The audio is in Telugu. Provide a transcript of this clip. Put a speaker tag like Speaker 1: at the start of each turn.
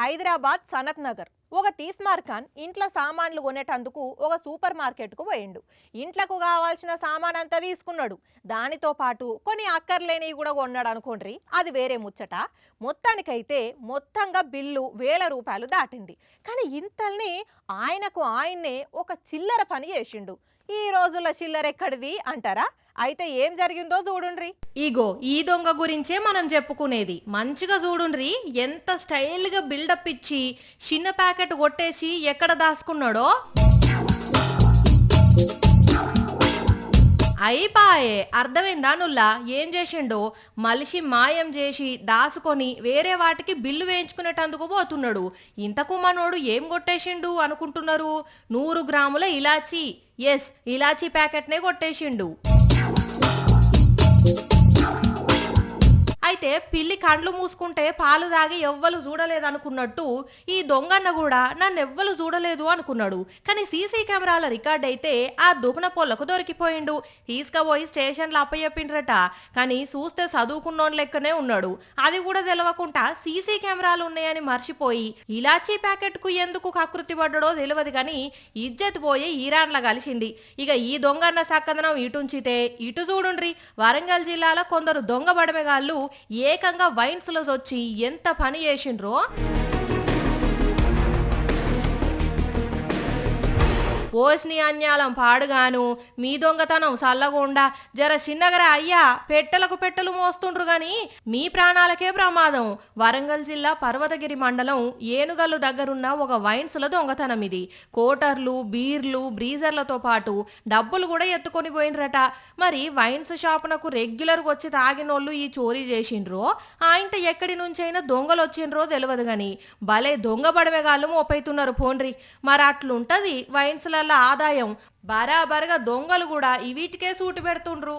Speaker 1: హైదరాబాద్ సనత్ నగర్ ఒక తీస్మార్ ఖాన్ ఇంట్లో సామాన్లు కొనేటందుకు ఒక సూపర్ మార్కెట్కు పోయిండు. ఇంట్లకు కావాల్సిన సామాన్ అంతా తీసుకున్నాడు. దానితో పాటు కొన్ని అక్కర్లేనివి కూడా కొన్నాడు అనుకోండి, అది వేరే ముచ్చట. మొత్తానికైతే మొత్తంగా బిల్లు ₹1000 దాటింది. కానీ ఇంతల్ని ఆయన్నే ఒక చిల్లర పని చేసిండు. ఈ రోజుల్లో చిల్లర ఎక్కడిది అంటారా? అయితే ఏం జరిగిందో చూడుండ్రి. ఇగో ఈ దొంగ గురించే మనం చెప్పుకునేది. మంచిగా చూడుండ్రి, ఎంత స్టైల్గా బిల్డప్ ఇచ్చి చిన్న ప్యాకెట్ కొట్టేసి ఎక్కడ దాచుకున్నాడో. అయిపాయే, అర్థమైందా నుల్లా? ఏం చేసిండో మలిసి మాయం చేసి దాసుకొని వేరే వాటికి బిల్లు వేయించుకునేటందుకు పోతున్నాడు. ఇంతకు మనోడు ఏం కొట్టేసిండు అనుకుంటున్నారు? 100 గ్రాముల ఇలాచీ, ఎస్ ఇలాచీ ప్యాకెట్నే కొట్టేసిండు. అయితే పిల్లి కండ్లు మూసుకుంటే పాలు దాగి ఎవ్వరు చూడలేదనుకున్నట్టు ఈ దొంగన్న కూడా నన్ను ఎవ్వరు చూడలేదు అనుకున్నాడు. కానీ సీసీ కెమెరాల రికార్డ్ అయితే ఆ దుగున పొల్లకు దొరికిపోయిండు. తీసుకుపోయి స్టేషన్లో అప్పచెప్పిండ్రట. కానీ చూస్తే చదువుకున్నోన్ లెక్కనే ఉన్నాడు. అది కూడా తెలవకుండా సీసీ కెమెరాలు ఉన్నాయని మర్చిపోయి ఇలాచీ ప్యాకెట్కు ఎందుకు కకృతి పడ్డడో తెలియదు. కానీ ఇజ్జత్ పోయి ఈరాన్లా కలిసింది. ఇక ఈ దొంగన్న సక్కదనం ఇటుంచితే ఇటు చూడుండ్రి, వరంగల్ జిల్లాలో కొందరు దొంగ బడమెగాళ్ళు ఏకంగా వైన్స్లో వచ్చి ఎంత పని చేసిండ్రో. పోస్ని అన్యాలం పాడుగాను, మీ దొంగతనం సల్లగుండా జర చిన్నగర అయ్యా, పెట్టెలకు పెట్టెలు మోస్తుండ్రు గాని మీ ప్రాణాలకే ప్రమాదం. వరంగల్ జిల్లా పర్వతగిరి మండలం ఏనుగల్లు దగ్గరున్న ఒక వైన్స్ల దొంగతనం ఇది. కోటర్లు, బీర్లు, బ్రీజర్లతో పాటు డబ్బులు కూడా ఎత్తుకొని పోయినరట. మరి వైన్స్ షాపునకు రెగ్యులర్గా వచ్చి తాగినోళ్ళు ఈ చోరీ చేసిండ్రో, ఆయనతో ఎక్కడి నుంచైనా దొంగలు వచ్చిండ్రో తెలియదు. గాని భలే దొంగ బడమెగాళ్ళు మోపైతున్నారు పోండ్రి. మరి అట్లుంటది వైన్స్ల ఆదాయం. బరాబర్గా దొంగలు కూడా వీటికే సూటి పెడుతుండ్రు.